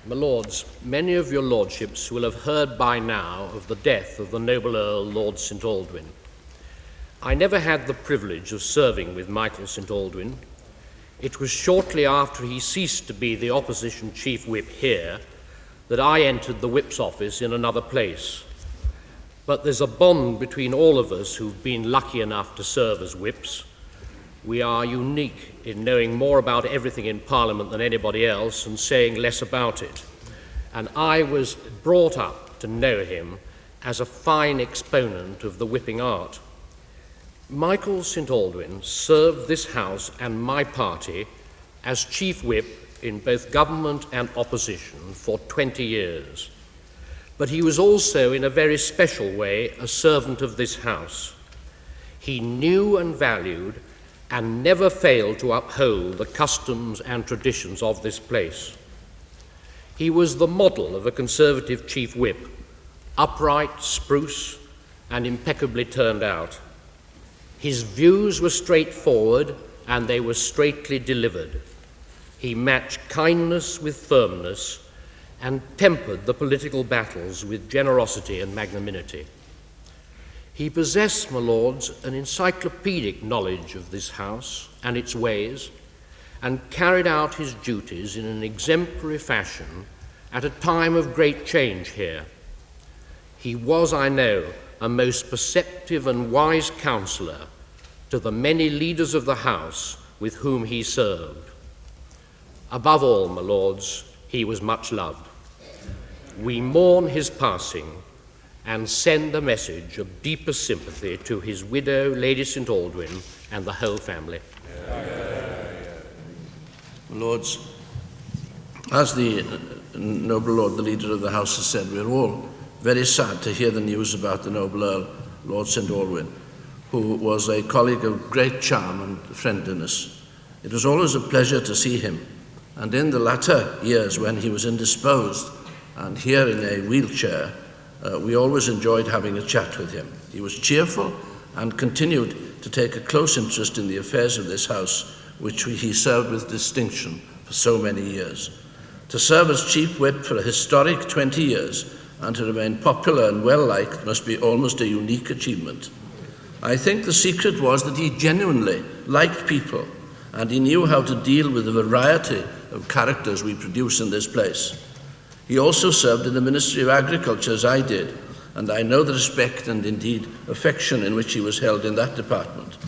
My lords, many of your lordships will have heard by now of the death of the noble Earl, Lord St Aldwyn. I never had the privilege of serving with Michael St Aldwyn. It was shortly after he ceased to be the opposition chief whip here that I entered the whip's office in another place. But there's a bond between all of us who've been lucky enough to serve as whips. We are unique in knowing more about everything in Parliament than anybody else and saying less about it. And I was brought up to know him as a fine exponent of the whipping art. Michael St Aldwyn served this house and my party as chief whip in both government and opposition for 20 years. But he was also, in a very special way, a servant of this house. He knew and valued and never failed to uphold the customs and traditions of this place. He was the model of a Conservative chief whip, upright, spruce, and impeccably turned out. His views were straightforward, and they were straightly delivered. He matched kindness with firmness and tempered the political battles with generosity and magnanimity. He possessed, my lords, an encyclopedic knowledge of this house and its ways, and carried out his duties in an exemplary fashion at a time of great change here. He was, I know, a most perceptive and wise counsellor to the many leaders of the house with whom he served. Above all, my lords, he was much loved. We mourn his passing and send a message of deepest sympathy to his widow, Lady St Aldwyn, and the whole family. Lords, as the noble lord, the leader of the house, has said, we're all very sad to hear the news about the noble Earl, Lord St Aldwyn, who was a colleague of great charm and friendliness. It was always a pleasure to see him, and in the latter years when he was indisposed and here in a wheelchair, we always enjoyed having a chat with him. He was cheerful and continued to take a close interest in the affairs of this house, which he served with distinction for so many years. To serve as chief whip for a historic 20 years and to remain popular and well-liked must be almost a unique achievement. I think the secret was that he genuinely liked people, and he knew how to deal with the variety of characters we produce in this place. He also served in the Ministry of Agriculture, as I did, and I know the respect and indeed affection in which he was held in that department.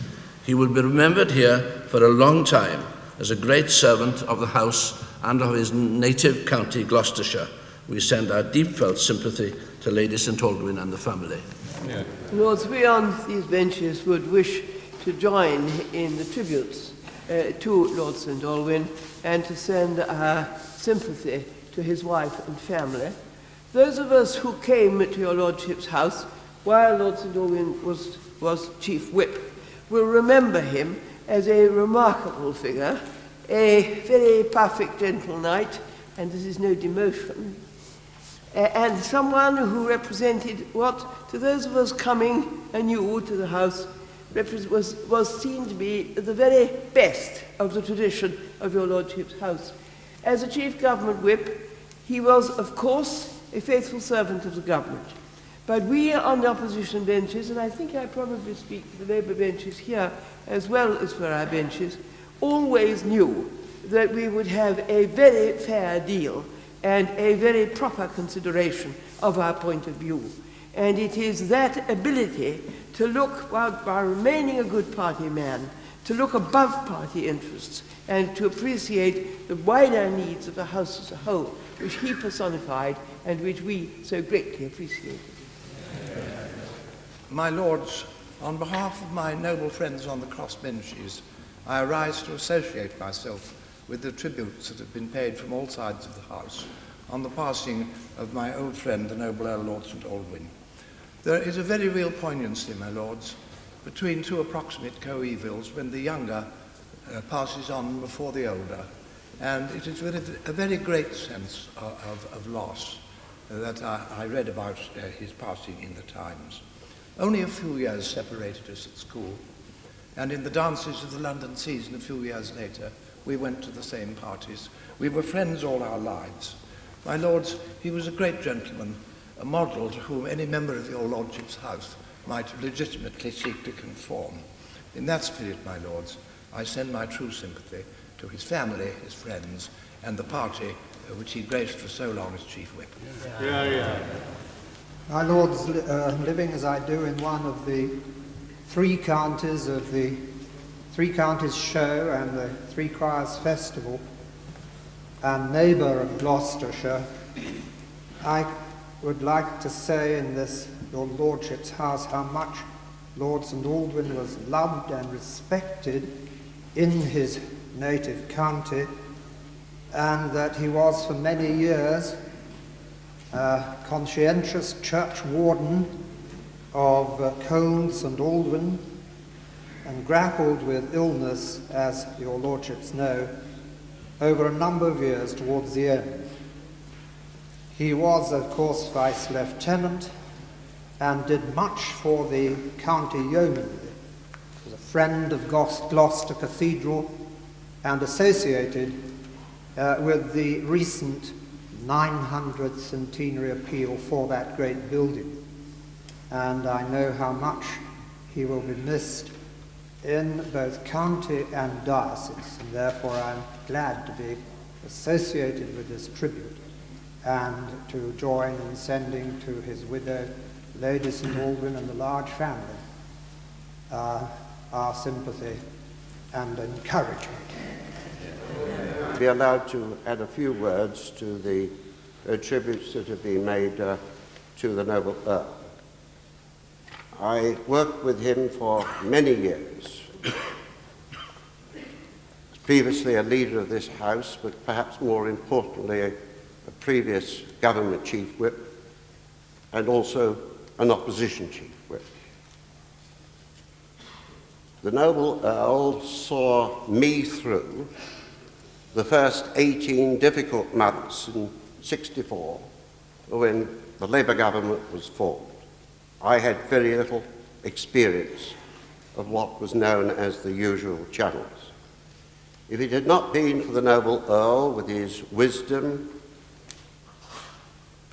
He will be remembered here for a long time as a great servant of the house and of his native county, Gloucestershire. We send our deep-felt sympathy to Lady St Aldwyn and the family. Yeah. Lords, we on these benches would wish to join in the tributes to Lord St Aldwyn and to send our sympathy to his wife and family. Those of us who came to your lordship's house while Lord St Aldwyn was chief whip will remember him as a remarkable figure, a very perfect gentle knight, and this is no demotion, and someone who represented what, to those of us coming anew to the house, was seen to be the very best of the tradition of your lordship's house. As a chief government whip, he was, of course, a faithful servant of the government. But we on the opposition benches, and I think I probably speak for the Labour benches here as well as for our benches, always knew that we would have a very fair deal and a very proper consideration of our point of view. And it is that ability to look, while remaining a good party man, to look above party interests and to appreciate the wider needs of the House as a whole, which he personified and which we so greatly appreciated. My lords, on behalf of my noble friends on the crossbenches, I arise to associate myself with the tributes that have been paid from all sides of the House on the passing of my old friend, the noble Earl Lord St Aldwyn. There is a very real poignancy, my lords, between two approximate coevals when the younger passes on before the older, and it is with a very great sense of loss that I read about his passing in the Times. Only a few years separated us at school, and in the dances of the London season a few years later, we went to the same parties. We were friends all our lives, My lords, he was a great gentleman, a model to whom any member of your lordship's house might legitimately seek to conform. In that spirit, my lords, I send my true sympathy to his family, his friends, and the party which he graced for so long as chief whip. My lords, living as I do in one of the three counties of the Three Counties Show and the Three Choirs Festival, and neighbour of Gloucestershire, I would like to say in this your lordship's house how much Lord St Aldwyn was loved and respected in his native county, and that he was for many years a conscientious church warden of Colne St Aldwyn, and grappled with illness, as your lordships know, over a number of years towards the end. He was, of course, Vice Lieutenant and did much for the county yeomanry. He was a friend of Gloucester Cathedral and associated with the recent 900th centenary appeal for that great building. And I know how much he will be missed in both county and diocese, and therefore I'm glad to be associated with this tribute and to join in sending to his widow, Lady St Aldwyn, and the large family our sympathy and encouragement. Be allowed to add a few words to the tributes that have been made to the noble Earl. I worked with him for many years. Previously a leader of this house, but perhaps more importantly a previous government chief whip, and also an opposition chief whip. The noble Earl saw me through the first 18 difficult months in '64 when the Labour government was formed. I had very little experience of what was known as the usual channels. If it had not been for the noble Earl with his wisdom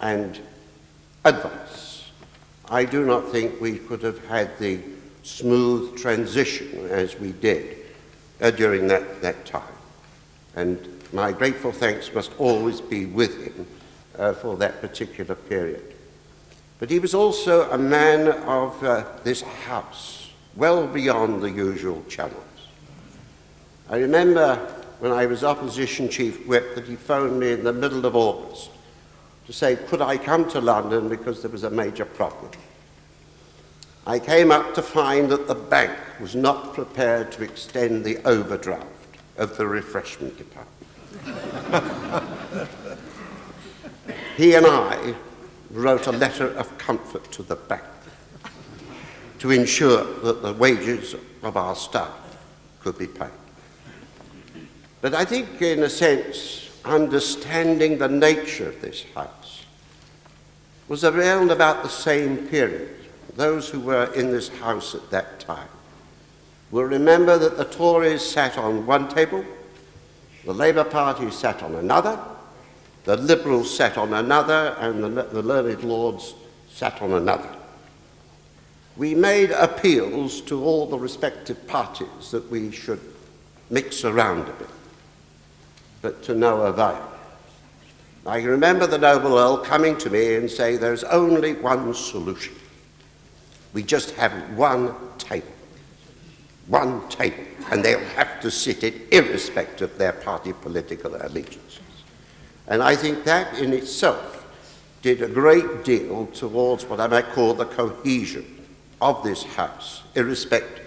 and advice, I do not think we could have had the smooth transition as we did during that time. And my grateful thanks must always be with him for that particular period. But he was also a man of this house, well beyond the usual channels. I remember when I was opposition chief whip that he phoned me in the middle of August to say, could I come to London because there was a major problem. I came up to find that the bank was not prepared to extend the overdraft of the refreshment department. He and I wrote a letter of comfort to the bank to ensure that the wages of our staff could be paid. But I think, in a sense, understanding the nature of this house was around about the same period. Those who were in this house at that time will remember that the Tories sat on one table, the Labour Party sat on another, the Liberals sat on another, and the learned lords sat on another. We made appeals to all the respective parties that we should mix around a bit, but to no avail. I remember the noble Earl coming to me and saying, there's only one solution. We just have one table, and they'll have to sit it irrespective of their party political allegiances. And I think that in itself did a great deal towards what I might call the cohesion of this house, irrespective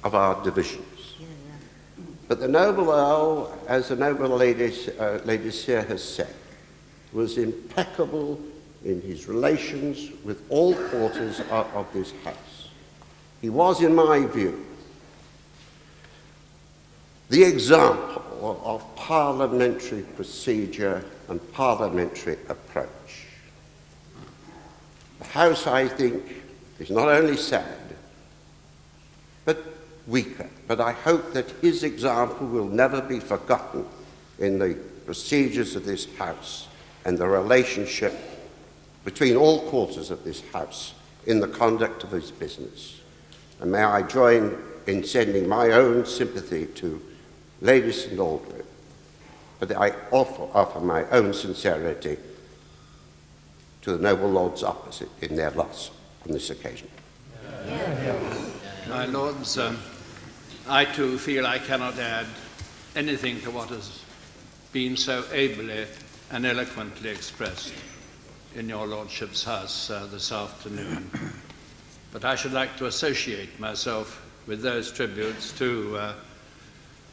of our divisions. But the noble Earl, as the noble Lady Seear has said, was impeccable in his relations with all quarters of this house. He was, in my view, the example of parliamentary procedure and parliamentary approach. The House, I think, is not only sad, but weaker. But I hope that his example will never be forgotten in the procedures of this House and the relationship between all quarters of this House in the conduct of his business. And may I join in sending my own sympathy to Lady St Aldwyn, but I offer my own sincerity to the noble lords opposite in their loss on this occasion. My lords, I too feel I cannot add anything to what has been so ably and eloquently expressed in your lordship's house this afternoon. But I should like to associate myself with those tributes to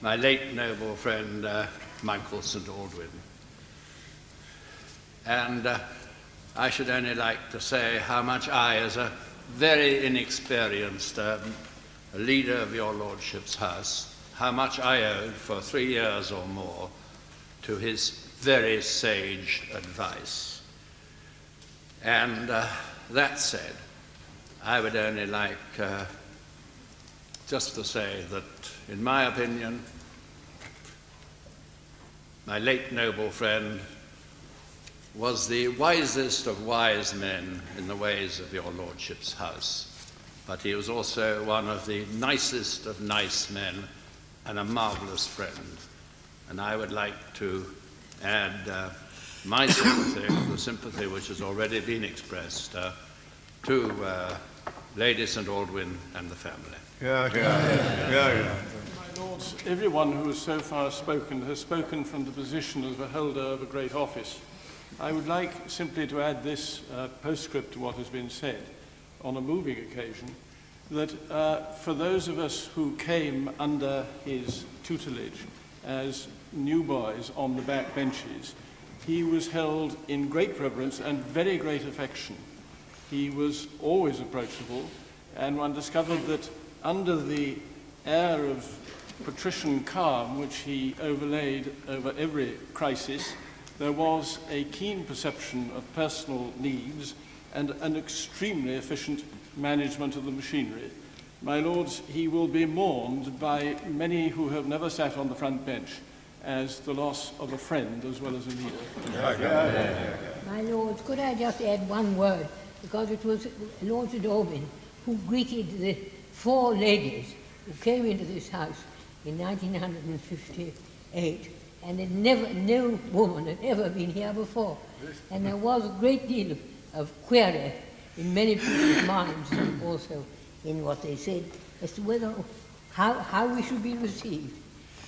my late noble friend Michael St Aldwyn. And I should only like to say how much I, as a very inexperienced leader of your lordship's house, how much I owed for 3 years or more to his very sage advice. And that said, I would only like just to say that, in my opinion, my late noble friend was the wisest of wise men in the ways of your lordship's house, but he was also one of the nicest of nice men and a marvelous friend. And I would like to add my sympathy, the sympathy which has already been expressed, to Lady St Aldwyn and the family. My lords, everyone who has so far spoken has spoken from the position of a holder of a great office. I would like simply to add this postscript to what has been said on a moving occasion, that for those of us who came under his tutelage as new boys on the back benches, he was held in great reverence and very great affection. He was always approachable, and one discovered that under the air of patrician calm which he overlaid over every crisis, there was a keen perception of personal needs and an extremely efficient management of the machinery. My lords, he will be mourned by many who have never sat on the front bench as the loss of a friend as well as a leader. My lords, could I just add one word? Because it was Lord St Aldwyn who greeted the 4 ladies who came into this house in 1958, and no woman had ever been here before. And there was a great deal of query in many people's minds, and also in what they said, as to how we should be received.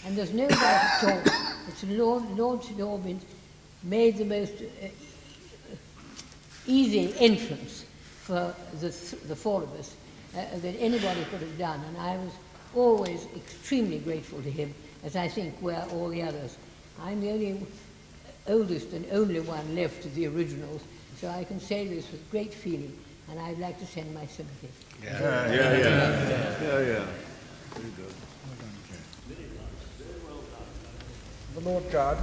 And there's no doubt at all that Lord St Aldwyn made the most easy entrance for the 4 of us that anybody could have done, and I was always extremely grateful to him, as I think were all the others. I'm the only oldest and only one left of the originals, so I can say this with great feeling, and I'd like to send my sympathy. Very good. The Lord Judge.